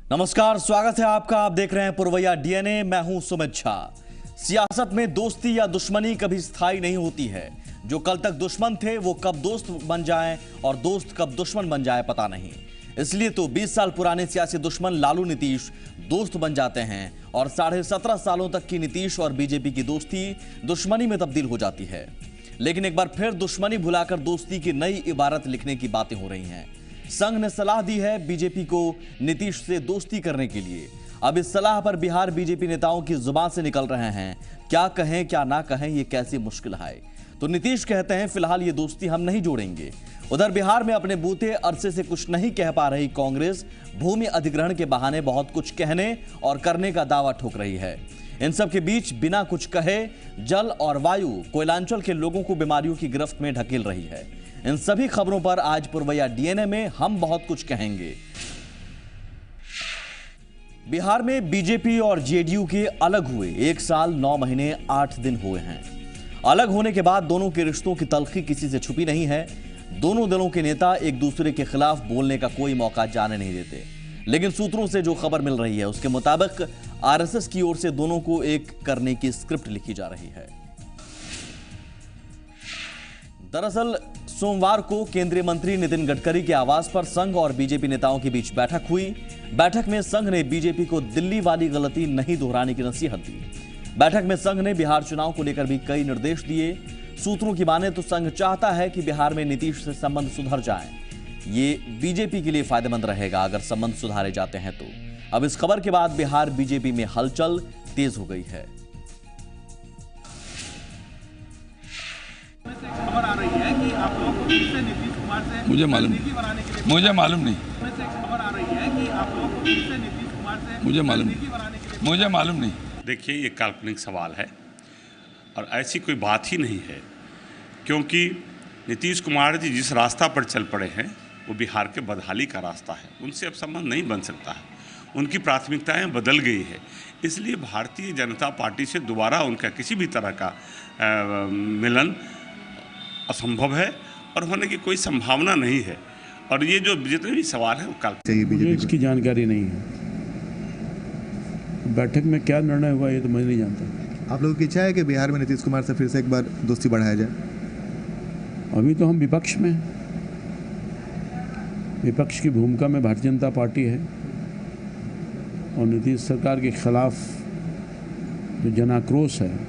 नमस्कार, स्वागत है आपका। आप देख रहे हैं पुरवैया डीएनए। मैं हूं सुमित झा। सियासत में दोस्ती या दुश्मनी कभी स्थायी नहीं होती है। जो कल तक दुश्मन थे वो कब दोस्त बन जाएं और दोस्त कब दुश्मन बन जाए पता नहीं। इसलिए तो 20 साल पुराने सियासी दुश्मन लालू नीतीश दोस्त बन जाते हैं और 17.5 सालों तक की नीतीश और बीजेपी की दोस्ती दुश्मनी में तब्दील हो जाती है। लेकिन एक बार फिर दुश्मनी भुलाकर दोस्ती की नई इबारत लिखने की बातें हो रही हैं। संघ ने सलाह दी है बीजेपी को नीतीश से दोस्ती करने के लिए। अब इस सलाह पर बिहार बीजेपी नेताओं की जुबान से निकल रहे हैं। क्या कहें क्या ना कहें, ये कैसी मुश्किल है। तो नीतीश कहते हैं फिलहाल ये दोस्ती हम नहीं जोड़ेंगे। उधर बिहार में अपने बूते अरसे से कुछ नहीं कह पा रही कांग्रेस भूमि अधिग्रहण के बहाने बहुत कुछ कहने और करने का दावा ठोक रही है। इन सब के बीच बिना कुछ कहे जल और वायु कोयलांचल के लोगों को बीमारियों की गिरफ्त में ढकेल रही है। इन सभी खबरों पर आज पुरवैया डीएनए में हम बहुत कुछ कहेंगे। बिहार में बीजेपी और जेडीयू के अलग हुए 1 साल 9 महीने 8 दिन हुए हैं। अलग होने के बाद दोनों के रिश्तों की तल्खी किसी से छुपी नहीं है। दोनों दलों के नेता एक दूसरे के खिलाफ बोलने का कोई मौका जाने नहीं देते। लेकिन सूत्रों से जो खबर मिल रही है उसके मुताबिक आरएसएस की ओर से दोनों को एक करने की स्क्रिप्ट लिखी जा रही है। दरअसल सोमवार को केंद्रीय मंत्री नितिन गडकरी के आवास पर संघ और बीजेपी नेताओं के बीच बैठक हुई। बैठक में संघ ने बीजेपी को दिल्ली वाली गलती नहीं दोहराने की नसीहत दी। बैठक में संघ ने बिहार चुनाव को लेकर भी कई निर्देश दिए। सूत्रों की माने तो संघ चाहता है कि बिहार में नीतीश से संबंध सुधर जाएं। ये बीजेपी के लिए फायदेमंद रहेगा अगर संबंध सुधारे जाते हैं तो। अब इस खबर के बाद बिहार बीजेपी में हलचल तेज हो गई है। खबर आ रही है कि आप लोगों को फिर से नीतीश कुमार से मुझे मालूम नहीं। खबर आ रही है कि आप लोगों को फिर से नीतीश कुमार से मुझे मालूम नहीं। देखिए, ये काल्पनिक सवाल है और ऐसी कोई बात ही नहीं है, क्योंकि नीतीश कुमार जी जिस रास्ता पर चल पड़े हैं वो बिहार के बदहाली का रास्ता है। उनसे अब संबंध नहीं बन सकता है। उनकी प्राथमिकताएं बदल गई है। इसलिए भारतीय जनता पार्टी से दोबारा उनका किसी भी तरह का मिलन असंभव है और होने की कोई संभावना नहीं है। और ये जो जितने भी सवाल है वो काल्पनिक। मुझे इसकी जानकारी नहीं है। बैठक में क्या निर्णय हुआ ये तो मैं नहीं जानता। आप लोगों की इच्छा है कि बिहार में नीतीश कुमार से फिर से एक बार दोस्ती बढ़ाया जाए? अभी तो हम विपक्ष में, विपक्ष की भूमिका में भारतीय जनता पार्टी है और नीतीश सरकार के खिलाफ जो जन आक्रोश है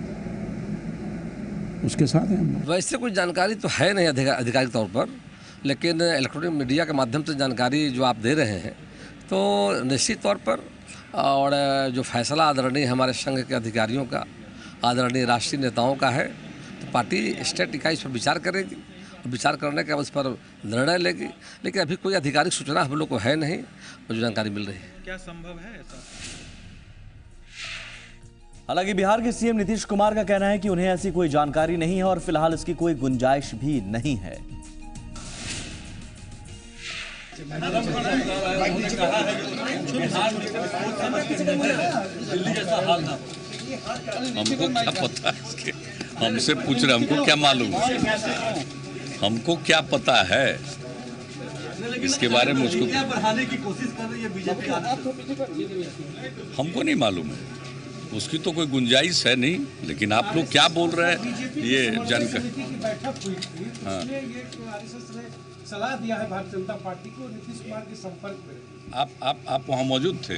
उसके साथ है हम। वैसे कोई जानकारी तो है नहीं आधिकारिक तौर पर, लेकिन इलेक्ट्रॉनिक मीडिया के माध्यम से जानकारी जो आप दे रहे हैं तो निश्चित तौर पर, और जो फैसला आदरणीय हमारे संघ के अधिकारियों का, आदरणीय राष्ट्रीय नेताओं का है, तो पार्टी स्टेट इकाई इस पर विचार करेगी और विचार करने के बाद उस पर निर्णय लेगी। लेकिन अभी कोई आधिकारिक सूचना हम लोग को है नहीं और जो जानकारी मिल रही है। क्या संभव है ऐसा? हालांकि बिहार के सीएम नीतीश कुमार का कहना है कि उन्हें ऐसी कोई जानकारी नहीं है और फिलहाल इसकी कोई गुंजाइश भी नहीं है। हमको क्या पता है इसके? हमसे पूछ रहे, हमको क्या मालूम? हमको क्या पता है इसके बारे में? मुझको बढ़ाने की कोशिश कर रही है बीजेपी। हमको नहीं मालूम है, उसकी तो कोई गुंजाइश है नहीं। लेकिन आप लोग क्या बोल रहे हैं ये जानकर। हाँ, सलाह दिया है भारतीय जनता पार्टी को नीतीश कुमार के संपर्क में। आप वहाँ मौजूद थे?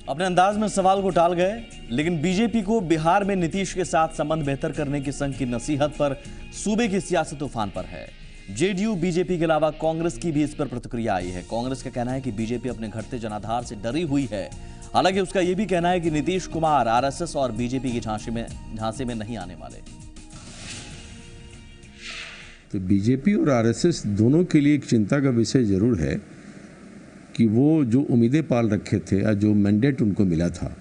अपने अंदाज में सवाल को टाल गए। लेकिन बीजेपी को बिहार में नीतीश के साथ संबंध बेहतर करने की संघ की नसीहत पर सूबे की सियासत तूफान पर है। जेडीयू बीजेपी के अलावा कांग्रेस की भी इस पर प्रतिक्रिया आई है। कांग्रेस का कहना है कि बीजेपी अपने घटते जनाधार से डरी हुई है। हालांकि उसका यह भी कहना है कि नीतीश कुमार आरएसएस और बीजेपी की झांसे में नहीं आने वाले। तो बीजेपी और आरएसएस दोनों के लिए एक चिंता का विषय जरूर है कि वो जो उम्मीदें पाल रखे थे या जो मैंडेट उनको मिला था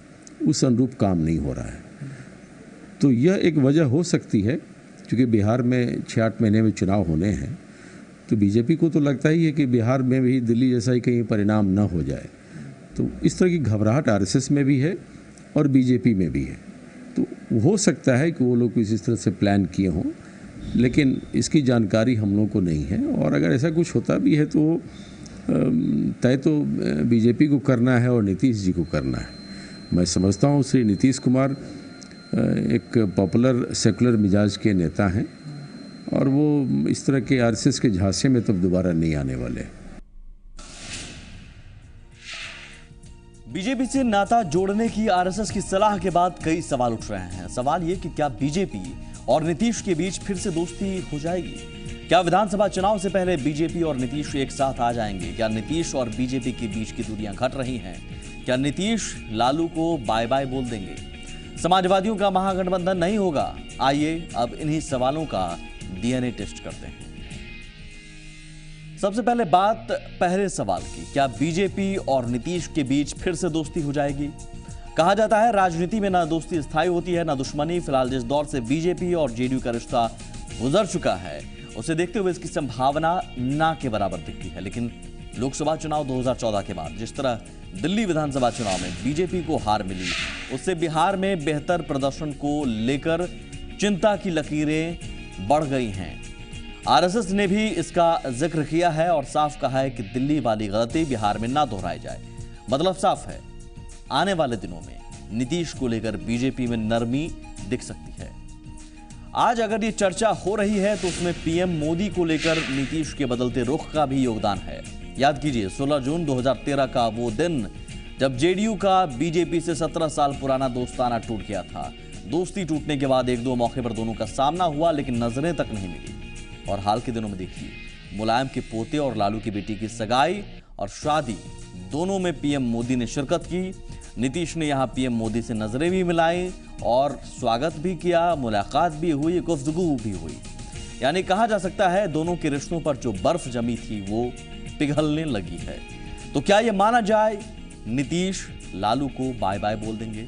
उस अनुरूप काम नहीं हो रहा है। तो यह एक वजह हो सकती है, क्योंकि बिहार में 6-8 महीने में चुनाव होने हैं। तो बीजेपी को तो लगता ही है कि बिहार में भी दिल्ली जैसा ही कहीं परिणाम न हो जाए। तो इस तरह की घबराहट आरएसएस में भी है और बीजेपी में भी है। तो हो सकता है कि वो लोग इस तरह से प्लान किए हों लेकिन इसकी जानकारी हम लोगों को नहीं है। और अगर ऐसा कुछ होता भी है तो तय तो बीजेपी को करना है और नीतीश जी को करना है। मैं समझता हूँ श्री नीतीश कुमार एक पॉपुलर सेकुलर मिजाज के नेता हैं और वो इस तरह के आरएसएस के झांसे में तब दोबारा नहीं आने वाले। बीजेपी से नाता जोड़ने की आरएसएस की सलाह के बाद कई सवाल उठ रहे हैं। सवाल ये कि क्या बीजेपी और नीतीश के बीच फिर से दोस्ती हो जाएगी? क्या विधानसभा चुनाव से पहले बीजेपी और नीतीश एक साथ आ जाएंगे? क्या नीतीश और बीजेपी के बीच की दूरियां घट रही हैं? क्या नीतीश लालू को बाय बाय बोल देंगे? समाजवादियों का महागठबंधन नहीं होगा? आइए अब इन्हीं सवालों का डीएनए टेस्ट करते हैं। सबसे पहले बात पहले सवाल की, क्या बीजेपी और नीतीश के बीच फिर से दोस्ती हो जाएगी? कहा जाता है राजनीति में ना दोस्ती स्थायी होती है ना दुश्मनी। फिलहाल जिस दौर से बीजेपी और जेडीयू का रिश्ता गुजर चुका है उसे देखते हुए इसकी संभावना ना के बराबर दिखती है। लेकिन लोकसभा चुनाव 2014 के बाद जिस तरह दिल्ली विधानसभा चुनाव में बीजेपी को हार मिली, उससे बिहार में बेहतर प्रदर्शन को लेकर चिंता की लकीरें बढ़ गई हैं। आरएसएस ने भी इसका जिक्र किया है और साफ कहा है कि दिल्ली वाली गलती बिहार में ना दोहराई जाए। मतलब साफ है, आने वाले दिनों में नीतीश को लेकर बीजेपी में नरमी दिख सकती है। आज अगर ये चर्चा हो रही है तो उसमें पीएम मोदी को लेकर नीतीश के बदलते रुख का भी योगदान है। याद कीजिए 16 जून 2013 का वो दिन जब जेडीयू का बीजेपी से 17 साल पुराना दोस्ताना टूट गया था। दोस्ती टूटने के बाद एक दो मौके पर दोनों का सामना हुआ लेकिन नजरें तक नहीं मिली। और हाल के दिनों में देखिए, मुलायम के पोते और लालू की बेटी की सगाई और शादी दोनों में पीएम मोदी ने शिरकत की। नीतीश ने यहां पीएम मोदी से नजरें भी मिलाई और स्वागत भी किया, मुलाकात भी हुई, गुफ्तगू भी हुई। यानी कहा जा सकता है दोनों के रिश्तों पर जो बर्फ जमी थी वो पिघलने लगी है। तो क्या यह माना जाए नीतीश लालू को बाय बाय बोल देंगे?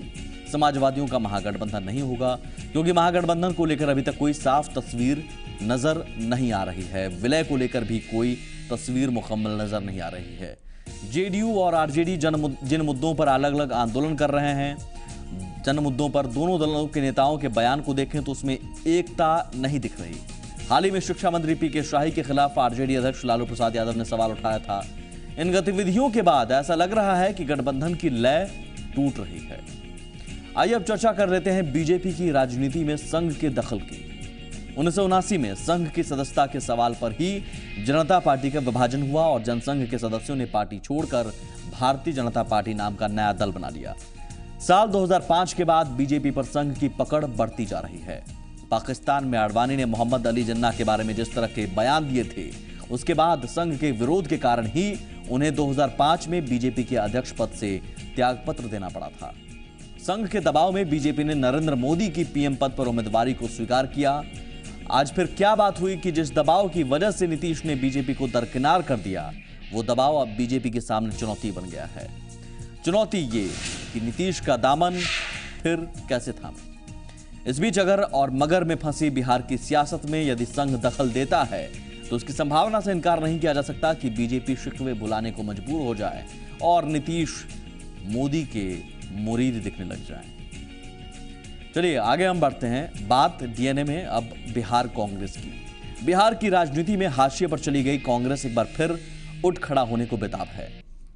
समाजवादियों का महागठबंधन नहीं होगा क्योंकि महागठबंधन को लेकर अभी तक कोई साफ तस्वीर नजर नहीं आ रही है। विलय को लेकर भी कोई तस्वीर मुकम्मल नजर नहीं आ रही है। जेडीयू और आरजेडी जिन मुद्दों पर अलग अलग आंदोलन कर रहे हैं, जन मुद्दों पर दोनों दलों के नेताओं के बयान को देखें तो उसमें एकता नहीं दिख रही। हाल ही में शिक्षा मंत्री पीके शाही के खिलाफ आरजेडी अध्यक्ष लालू प्रसाद यादव ने सवाल उठाया था। इन गतिविधियों के बाद ऐसा लग रहा है कि गठबंधन की लय टूट रही है। आइए अब चर्चा कर लेते हैं बीजेपी की राजनीति में संघ के दखल की। 1979 में संघ की सदस्यता के सवाल पर ही जनता पार्टी का विभाजन हुआ और जनसंघ के सदस्यों ने पार्टी छोड़कर भारतीय जनता पार्टी नाम का नया दल बना लिया। साल 2005 के बाद बीजेपी पर संघ की पकड़ बढ़ती जा रही है। पाकिस्तान में आडवाणी ने मोहम्मद अली जिन्ना के बारे में जिस तरह के बयान दिए थे, उसके बाद संघ के विरोध के कारण ही उन्हें 2005 में बीजेपी के अध्यक्ष पद से त्यागपत्र देना पड़ा था। संघ के दबाव में बीजेपी ने नरेंद्र मोदी की पीएम पद पर उम्मीदवारी को स्वीकार किया। आज फिर क्या बात हुई कि जिस दबाव की वजह से नीतीश ने बीजेपी को दरकिनार कर दिया, वो दबाव अब बीजेपी के सामने चुनौती बन गया है। चुनौती ये कि नीतीश का दामन फिर कैसे थामे। इस बीच अगर और मगर में फंसी बिहार की सियासत में यदि संघ दखल देता है तो उसकी संभावना से इनकार नहीं किया जा सकता कि बीजेपी शिकवे बुलाने को मजबूर हो जाए और नीतीश मोदी के मुरीद दिखने लग जाए। चलिए आगे हम बढ़ते हैं। बात डीएनए में अब बिहार कांग्रेस की। बिहार की राजनीति में हाशिए पर चली गई कांग्रेस एक बार फिर उठ खड़ा होने को बेताब है।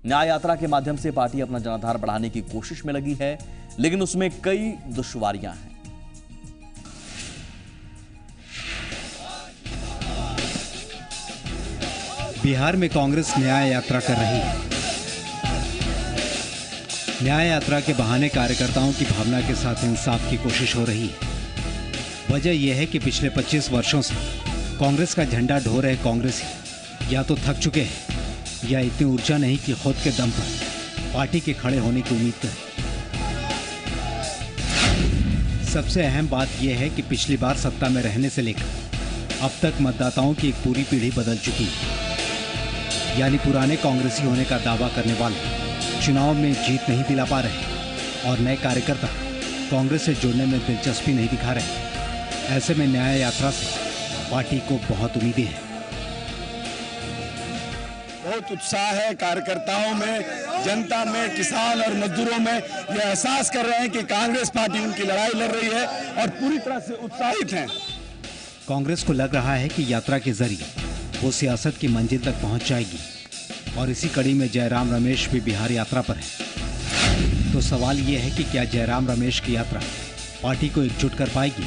न्याय यात्रा के माध्यम से पार्टी अपना जनाधार बढ़ाने की कोशिश में लगी है, लेकिन उसमें कई दुश्वारियां हैं। बिहार में कांग्रेस न्याय यात्रा कर रही है। न्याय यात्रा के बहाने कार्यकर्ताओं की भावना के साथ इंसाफ की कोशिश हो रही है। वजह यह है कि पिछले 25 वर्षों से कांग्रेस का झंडा ढो रहे कांग्रेसी या तो थक चुके हैं या इतनी ऊर्जा नहीं कि खुद के दम पर पार्टी के खड़े होने की उम्मीद करें। सबसे अहम बात यह है कि पिछली बार सत्ता में रहने से लेकर अब तक मतदाताओं की एक पूरी पीढ़ी बदल चुकी है। यानी पुराने कांग्रेसी होने का दावा करने वाले चुनाव में जीत नहीं दिला पा रहे और नए कार्यकर्ता कांग्रेस से जुड़ने में दिलचस्पी नहीं दिखा रहे। ऐसे में न्याय यात्रा से पार्टी को बहुत उम्मीदें हैं। बहुत उत्साह है कार्यकर्ताओं में, जनता में, किसान और मजदूरों में। ये एहसास कर रहे हैं कि कांग्रेस पार्टी उनकी लड़ाई लड़ रही है और पूरी तरह से उत्साहित हैं। कांग्रेस को लग रहा है कि यात्रा के जरिए वो सियासत की मंजिल तक पहुंच जाएगी और इसी कड़ी में जयराम रमेश भी बिहार यात्रा पर है। तो सवाल ये है कि क्या जयराम रमेश की यात्रा पार्टी को एकजुट कर पाएगी?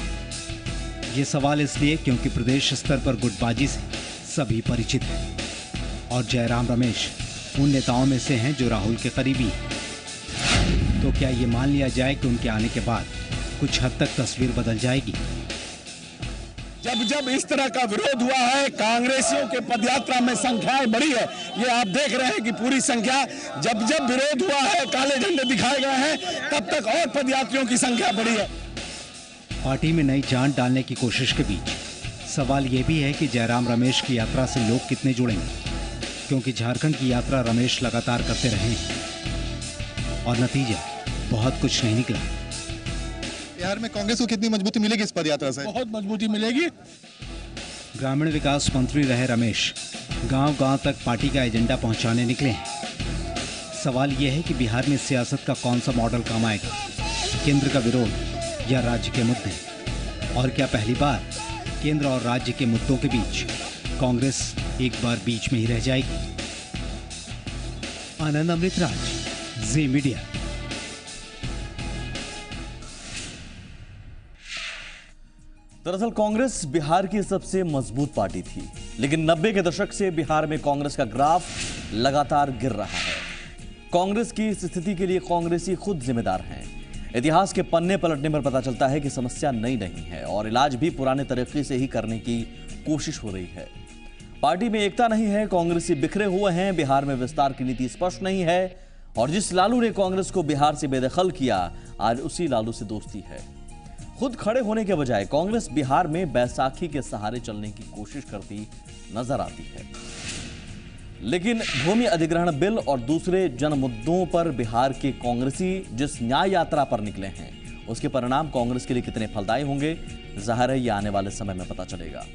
ये सवाल इसलिए क्योंकि प्रदेश स्तर पर गुटबाजी से सभी परिचित हैं और जयराम रमेश उन नेताओं में से हैं जो राहुल के करीबी हैं। तो क्या ये मान लिया जाए कि उनके आने के बाद कुछ हद तक तस्वीर बदल जाएगी? जब जब इस तरह का विरोध हुआ है, कांग्रेसियों के पदयात्रा में संख्याएं बढ़ी है। ये आप देख रहे हैं कि पूरी संख्या, जब जब विरोध हुआ है, काले झंडे दिखाए गए हैं, तब तक और पदयात्रियों की संख्या बढ़ी है। पार्टी में नई जान डालने की कोशिश के बीच सवाल ये भी है कि जयराम रमेश की यात्रा से लोग कितने जुड़ेंगे, क्योंकि झारखंड की यात्रा रमेश लगातार करते रहे हैं और नतीजा बहुत कुछ नहीं निकला। बिहार में कांग्रेस को कितनी मजबूती मिलेगी इस पदयात्रा से? बहुत मजबूती मिलेगी। ग्रामीण विकास मंत्री रहे रमेश गांव-गांव तक पार्टी का एजेंडा पहुंचाने निकले हैं। सवाल यह है कि बिहार में सियासत का कौन सा मॉडल काम आएगा, केंद्र का विरोध या राज्य के मुद्दे, और क्या पहली बार केंद्र और राज्य के मुद्दों के बीच कांग्रेस एक बार बीच में ही रह जाएगी? आनंद अमृतराज, जी मीडिया। दरअसल कांग्रेस बिहार की सबसे मजबूत पार्टी थी, लेकिन 90 के दशक से बिहार में कांग्रेस का ग्राफ लगातार गिर रहा है। कांग्रेस की इस स्थिति के लिए कांग्रेसी खुद जिम्मेदार हैं। इतिहास के पन्ने पलटने पर पता चलता है कि समस्या नई नहीं है और इलाज भी पुराने तरीके से ही करने की कोशिश हो रही है। पार्टी में एकता नहीं है, कांग्रेसी बिखरे हुए हैं, बिहार में विस्तार की नीति स्पष्ट नहीं है और जिस लालू ने कांग्रेस को बिहार से बेदखल किया, आज उसी लालू से दोस्ती है। खुद खड़े होने के बजाय कांग्रेस बिहार में बैसाखी के सहारे चलने की कोशिश करती नजर आती है। लेकिन भूमि अधिग्रहण बिल और दूसरे जन मुद्दों पर बिहार के कांग्रेसी जिस न्याय यात्रा पर निकले हैं, उसके परिणाम कांग्रेस के लिए कितने फलदायी होंगे, जाहिर है ये आने वाले समय में पता चलेगा।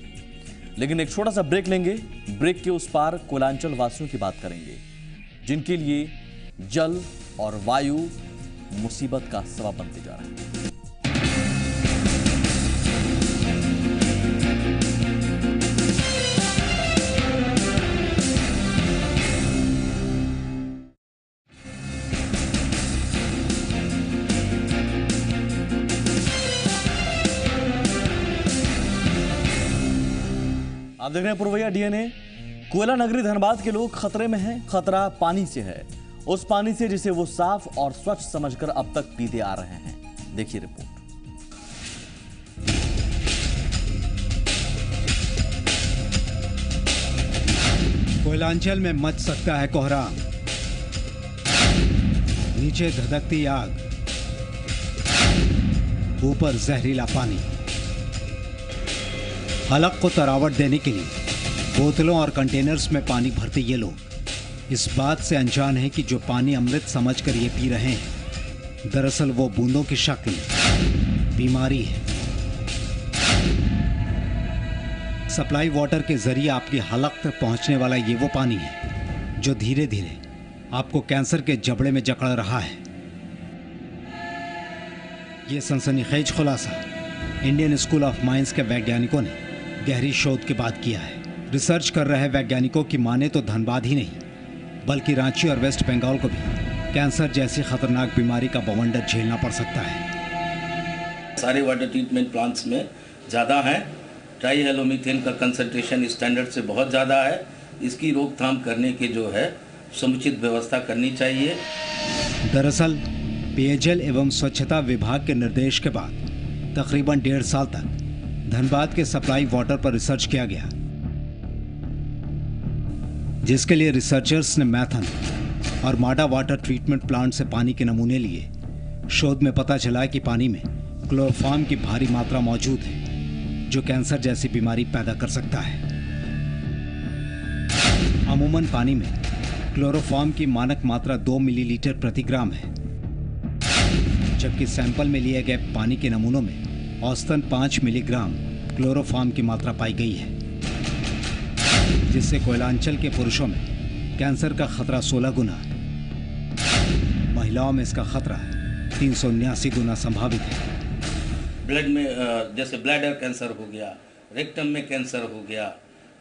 लेकिन एक छोटा सा ब्रेक लेंगे। ब्रेक के उस पार कोयलांचल वासियों की बात करेंगे, जिनके लिए जल और वायु मुसीबत का सबब बनते जा रहे हैं। आप देख रहे हैं पुरवैया डीएनए। कोयला नगरी धनबाद के लोग खतरे में हैं। खतरा पानी से है, उस पानी से जिसे वो साफ और स्वच्छ समझकर अब तक पीते आ रहे हैं। देखिए रिपोर्ट। कोयलांचल में मच सकता है कोहराम, नीचे धधकती आग, ऊपर जहरीला पानी। हलक को तरावट देने के लिए बोतलों और कंटेनर्स में पानी भरते ये लोग इस बात से अनजान है कि जो पानी अमृत समझकर ये पी रहे हैं, दरअसल वो बूंदों की शक्ल में बीमारी है। सप्लाई वाटर के जरिए आपकी हलक तक पहुंचने वाला ये वो पानी है जो धीरे धीरे आपको कैंसर के जबड़े में जकड़ रहा है। ये सनसनीखेज खुलासा इंडियन स्कूल ऑफ माइंस के वैज्ञानिकों ने गहरी शोध के बाद किया है। रिसर्च कर रहे वैज्ञानिकों की माने तो धनबाद ही नहीं बल्कि रांची और वेस्ट बंगाल को भी कैंसर जैसी खतरनाक बीमारी का बवंडर झेलना पड़ सकता है। सारे वाटर ट्रीटमेंट प्लांट्स में ज़्यादा है। ट्राईहेलोमीथेन का कंसंट्रेशन स्टैंडर्ड से बहुत ज़्यादा है। इसकी रोकथाम करने के जो है समुचित व्यवस्था करनी चाहिए। दरअसल पेयजल एवं स्वच्छता विभाग के निर्देश के बाद तकरीबन 1.5 साल तक धनबाद के सप्लाई वाटर पर रिसर्च किया गया, जिसके लिए रिसर्चर्स ने मैथन और माडा वाटर ट्रीटमेंट प्लांट से पानी के नमूने लिए। शोध में पता चला कि पानी में क्लोरोफॉर्म की भारी मात्रा मौजूद है जो कैंसर जैसी बीमारी पैदा कर सकता है। अमूमन पानी में क्लोरोफॉर्म की मानक मात्रा 2 मिलीलीटर प्रति ग्राम है, जबकि सैंपल में लिए गए पानी के नमूनों में औसतन 5 मिलीग्राम क्लोरोफॉर्म की मात्रा पाई गई है, जिससे कोयलांचल के पुरुषों में कैंसर का खतरा 16 गुना, महिलाओं में इसका खतरा 379 गुना संभावित है। ब्लड में जैसे ब्लैडर कैंसर हो गया, रेक्टम में कैंसर हो गया,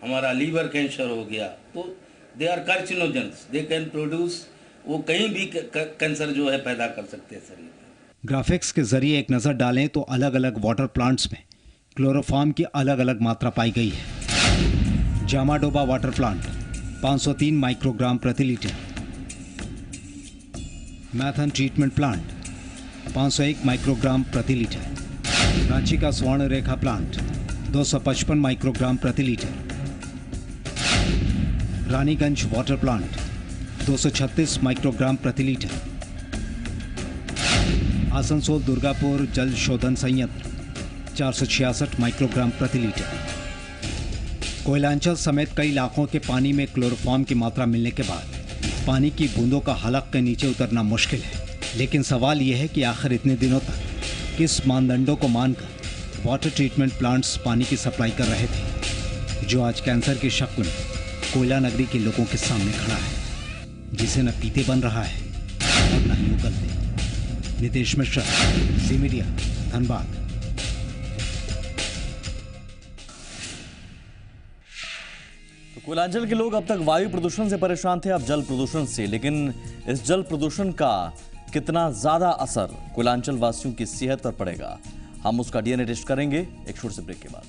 हमारा लीवर कैंसर हो गया, तो they are carcinogens, they can produce, वो कहीं भी कैंसर जो है पैदा कर सकते हैं शरीर में। ग्राफिक्स के जरिए एक नज़र डालें तो अलग अलग वाटर प्लांट्स में क्लोरोफॉर्म की अलग अलग मात्रा पाई गई है। जामाडोबा वाटर प्लांट 503 माइक्रोग्राम प्रति litre, Maithon treatment plant 501 microgram प्रति लीटर, रांची का स्वर्ण रेखा प्लांट 255 माइक्रोग्राम प्रति litre, Raniganj water plant 236 microgram प्रति लीटर, आसनसोल दुर्गापुर जल शोधन संयंत्र 466 माइक्रोग्राम प्रति लीटर। कोयलांचल समेत कई इलाकों के पानी में क्लोरोफॉर्म की मात्रा मिलने के बाद पानी की बूंदों का हलक के नीचे उतरना मुश्किल है, लेकिन सवाल यह है कि आखिर इतने दिनों तक किस मानदंडों को मानकर वाटर ट्रीटमेंट प्लांट्स पानी की सप्लाई कर रहे थे, जो आज कैंसर की शक्ल में कोयला नगरी के लोगों के सामने खड़ा है, जिसे न पीते बन रहा है और न ही उगलते। नितेश मिश्रा, ज़ी मीडिया, धनबाद। तो कोयलांचल के लोग अब तक वायु प्रदूषण से परेशान थे, अब जल प्रदूषण से। लेकिन इस जल प्रदूषण का कितना ज्यादा असर कोयलांचल वासियों की सेहत पर पड़ेगा, हम उसका डीएनए टेस्ट करेंगे एक छोटे से ब्रेक के बाद।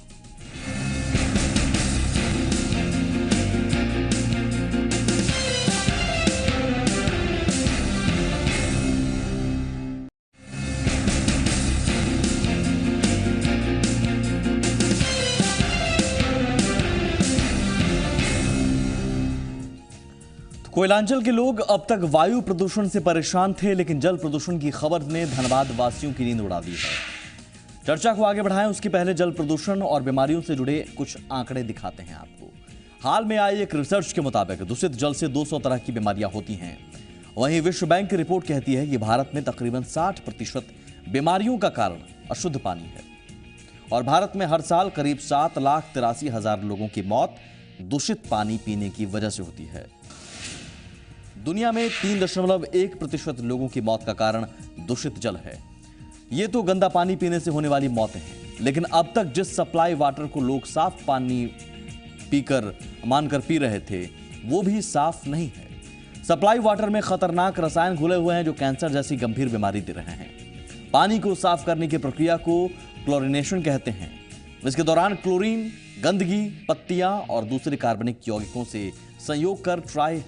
कोयलांचल के लोग अब तक वायु प्रदूषण से परेशान थे, लेकिन जल प्रदूषण की खबर ने धनबाद वासियों की नींद उड़ा दी है। चर्चा को आगे बढ़ाएं उसके पहले जल प्रदूषण और बीमारियों से जुड़े कुछ आंकड़े दिखाते हैं आपको। हाल में आई एक रिसर्च के मुताबिक दूषित जल से 200 तरह की बीमारियां होती हैं। वहीं विश्व बैंक की रिपोर्ट कहती है कि भारत में तकरीबन 60% बीमारियों का कारण अशुद्ध पानी है और भारत में हर साल करीब 7,83,000 लोगों की मौत दूषित पानी पीने की वजह से होती है। दुनिया में 3.1% लोगों की मौत का कारण दूषित जल है। ये तो गंदा पानी पीने से होने वाली मौतें हैं, लेकिन अब तक जिस सप्लाई वाटर को लोग साफ पानी पीकर मानकर पी रहे थे, वो भी साफ नहीं है। सप्लाई वाटर में खतरनाक रसायन घुले हुए हैं जो कैंसर जैसी गंभीर बीमारी दे रहे हैं। पानी को साफ करने की प्रक्रिया को क्लोरिनेशन कहते हैं। इसके दौरान क्लोरीन, गंदगी, पत्तियां और दूसरे कार्बनिक यौगिकों से संयोग कर ट्राई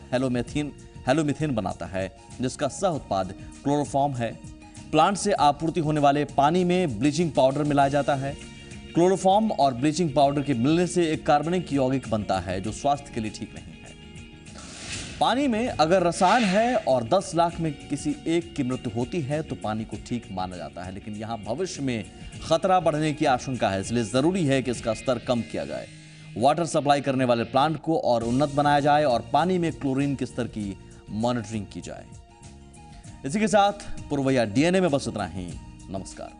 हेलोमीथेन बनाता है, जिसका सह उत्पाद क्लोरोफॉर्म है। प्लांट से आपूर्ति होने वाले पानी में ब्लीचिंग पाउडर मिलाया जाता है। क्लोरोफॉर्म और ब्लीचिंग पाउडर के मिलने से एक कार्बनिक यौगिक बनता है जो स्वास्थ्य के लिए ठीक नहीं है। पानी में अगर रसायन है और 10 लाख में किसी एक की मृत्यु होती है तो पानी को ठीक माना जाता है, लेकिन यहाँ भविष्य में खतरा बढ़ने की आशंका है, इसलिए जरूरी है कि इसका स्तर कम किया जाए, वाटर सप्लाई करने वाले प्लांट को और उन्नत बनाया जाए और पानी में क्लोरीन के स्तर की मॉनिटरिंग की जाए। इसी के साथ पुरवैया डीएनए में बस इतना ही। नमस्कार।